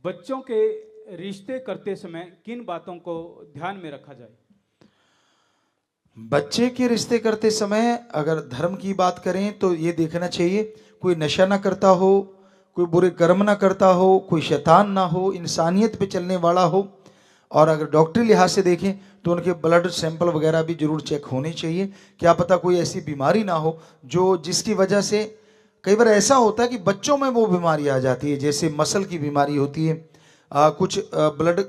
बच्चों के रिश्ते करते समय किन बातों को ध्यान में रखा जाए? बच्चे के रिश्ते करते समय अगर धर्म की बात करें तो ये देखना चाहिए कोई नशा ना करता हो, कोई बुरे कर्म ना करता हो, कोई शैतान ना हो, इंसानियत पे चलने वाला हो। और अगर डॉक्टरी लिहाज से देखें तो उनके ब्लड सैंपल वगैरह भी जरूर चेक होने चाहिए। क्या पता कोई ऐसी बीमारी ना हो जो जिसकी वजह से कई बार ऐसा होता है कि बच्चों में वो बीमारी आ जाती है, जैसे मसल की बीमारी होती है। कुछ ब्लड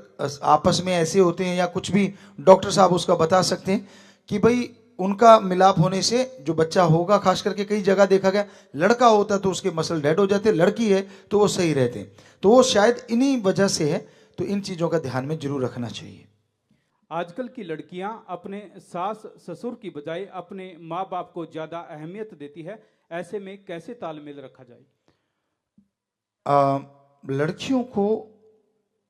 आपस में ऐसे होते हैं या कुछ भी डॉक्टर साहब उसका बता सकते हैं कि भाई उनका मिलाप होने से जो बच्चा होगा, खास करके कई जगह देखा गया लड़का होता तो उसके मसल डेड हो जाते, लड़की है तो वो सही रहते हैं। तो वो शायद इन्हीं वजह से है। तो इन चीज़ों का ध्यान में जरूर रखना चाहिए। आजकल की लड़कियां अपने सास ससुर की बजाय अपने माँ बाप को ज्यादा अहमियत देती है, ऐसे में कैसे तालमेल रखा जाए? लड़कियों को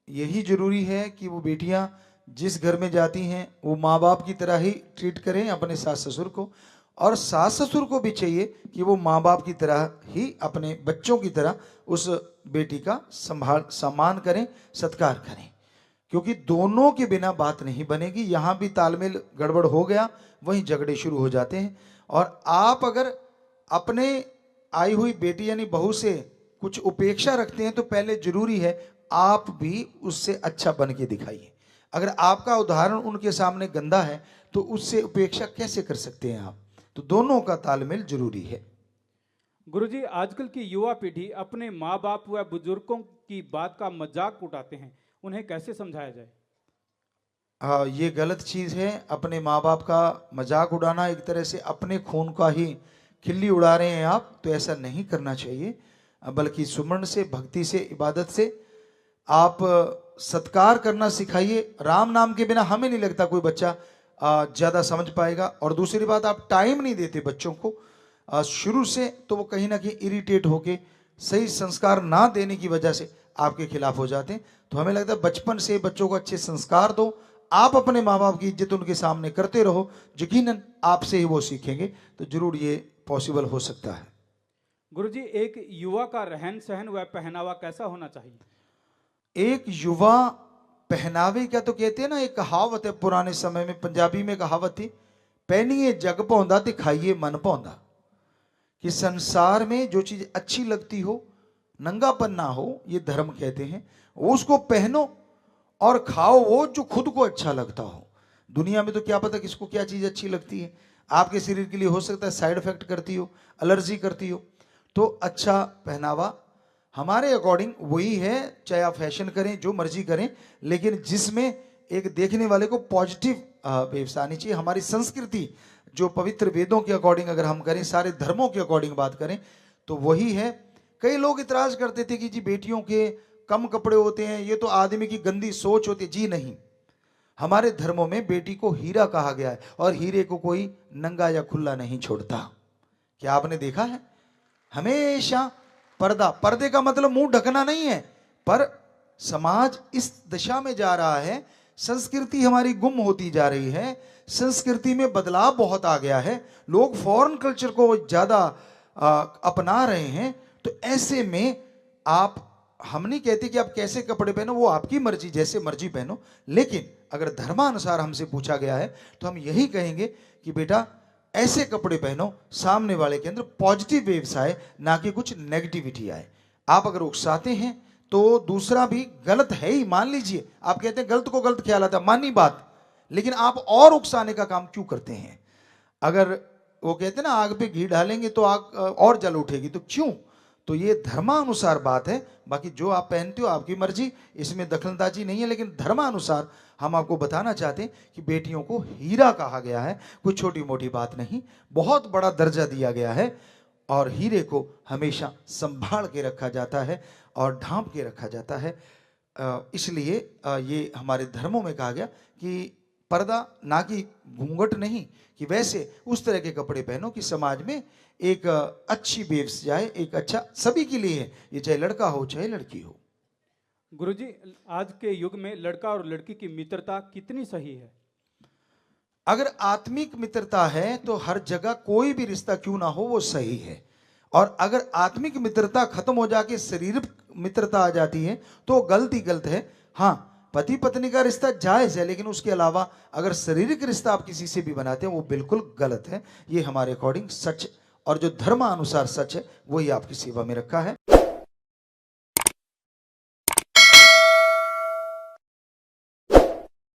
यही जरूरी है कि वो बेटियां जिस घर में जाती हैं वो माँ बाप की तरह ही ट्रीट करें अपने सास ससुर को, और सास ससुर को भी चाहिए कि वो माँ बाप की तरह ही अपने बच्चों की तरह उस बेटी का सम्मान करें, सत्कार करें। क्योंकि दोनों के बिना बात नहीं बनेगी। यहाँ भी तालमेल गड़बड़ हो गया, वहीं झगड़े शुरू हो जाते हैं। और आप अगर अपने आई हुई बेटी यानी बहू से कुछ उपेक्षा रखते हैं तो पहले जरूरी है आप भी उससे अच्छा बन के दिखाइए। अगर आपका उदाहरण उनके सामने गंदा है तो उससे उपेक्षा कैसे कर सकते हैं आप? तो दोनों का तालमेल जरूरी है। गुरुजी, आजकल की युवा पीढ़ी अपने माँ बाप व बुजुर्गों की बात का मजाक उड़ाते हैं, उन्हें कैसे समझाया जाए? हाँ, ये गलत चीज़ है। अपने माँ बाप का मजाक उड़ाना एक तरह से अपने खून का ही खिल्ली उड़ा रहे हैं आप, तो ऐसा नहीं करना चाहिए। बल्कि सुमन से, भक्ति से, इबादत से आप सत्कार करना सिखाइए। राम नाम के बिना हमें नहीं लगता कोई बच्चा ज़्यादा समझ पाएगा। और दूसरी बात, आप टाइम नहीं देते बच्चों को शुरू से, तो वो कहीं ना कहीं इरिटेट होके सही संस्कार ना देने की वजह से आपके खिलाफ हो जाते हैं। तो हमें लगता है बचपन से बच्चों को अच्छे संस्कार दो, आप अपने माँ बाप की इज्जत उनके सामने करते रहो, यकीनन आपसे ही वो सीखेंगे। तो जरूर ये पॉसिबल हो सकता है। गुरुजी, एक युवा का रहन सहन व पहनावा कैसा होना चाहिए? एक युवा पहनावे क्या तो कहते हैं ना, एक कहावत है पुराने समय में, पंजाबी में कहावत थी, पहनिए जग पाਉਂਦਾ ते खाइए मन पाਉਂਦਾ। कि संसार में जो चीज अच्छी लगती हो, नंगापन ना हो, ये धर्म कहते हैं, उसको पहनो और खाओ वो जो खुद को अच्छा लगता हो। दुनिया में तो क्या पता किसको क्या चीज अच्छी लगती है। आपके शरीर के लिए हो सकता है साइड इफेक्ट करती हो, एलर्जी करती हो। तो अच्छा पहनावा हमारे अकॉर्डिंग वही है, चाहे आप फैशन करें जो मर्जी करें, लेकिन जिसमें एक देखने वाले को पॉजिटिव वेव्स आनी चाहिए। हमारी संस्कृति जो पवित्र वेदों के अकॉर्डिंग अगर हम करें, सारे धर्मों के अकॉर्डिंग बात करें, तो वही है। कई लोग इतराज करते थे कि जी बेटियों के कम कपड़े होते हैं, ये तो आदमी की गंदी सोच होती है। जी नहीं, हमारे धर्मों में बेटी को हीरा कहा गया है और हीरे को कोई नंगा या खुला नहीं छोड़ता। क्या आपने देखा है? हमेशा पर्दा, पर्दे का मतलब मुंह ढकना नहीं है, पर समाज इस दिशा में जा रहा है, संस्कृति हमारी गुम होती जा रही है, संस्कृति में बदलाव बहुत आ गया है, लोग फॉरेन कल्चर को ज्यादा अपना रहे हैं। तो ऐसे में आप, हम नहीं कहते कि आप कैसे कपड़े पहनो, वो आपकी मर्जी, जैसे मर्जी पहनो। लेकिन अगर धर्मानुसार हमसे पूछा गया है तो हम यही कहेंगे कि बेटा ऐसे कपड़े पहनो सामने वाले के अंदर पॉजिटिव वेव्स आए, ना कि कुछ नेगेटिविटी आए। आप अगर उकसाते हैं तो दूसरा भी गलत है ही, मान लीजिए। आप कहते हैं गलत को गलत ख्याल आता है, मानी बात, लेकिन आप और उकसाने का काम क्यों करते हैं? अगर वो कहते हैं ना आग पे घी डालेंगे तो आग और जल उठेगी, तो क्यों? तो ये धर्मानुसार बात है। बाकी जो आप पहनते हो आपकी मर्जी, इसमें दखलंदाजी नहीं है। लेकिन धर्मानुसार हम आपको बताना चाहते हैं कि बेटियों को हीरा कहा गया है, कोई छोटी मोटी बात नहीं, बहुत बड़ा दर्जा दिया गया है। और हीरे को हमेशा संभाल के रखा जाता है और ढांप के रखा जाता है। इसलिए ये हमारे धर्मों में कहा गया कि पर्दा, ना कि घूंघट नहीं, कि वैसे उस तरह के कपड़े पहनो कि समाज में एक अच्छी वेव्स जाए, एक अच्छा सभी के लिए है, ये चाहे लड़का हो चाहे लड़की हो। गुरुजी, आज के युग में लड़का और लड़की की मित्रता कितनी सही है? अगर आत्मिक मित्रता है तो हर जगह कोई भी रिश्ता क्यों ना हो वो सही है। और अगर आत्मिक मित्रता खत्म हो जाके शारीरिक मित्रता आ जाती है तो गलत ही गलत है। हाँ, पति पत्नी का रिश्ता जायज है, लेकिन उसके अलावा अगर शारीरिक रिश्ता आप किसी से भी बनाते हैं वो बिल्कुल गलत है। ये हमारे अकॉर्डिंग सच और जो धर्मानुसार सच है वही आपकी सेवा में रखा है।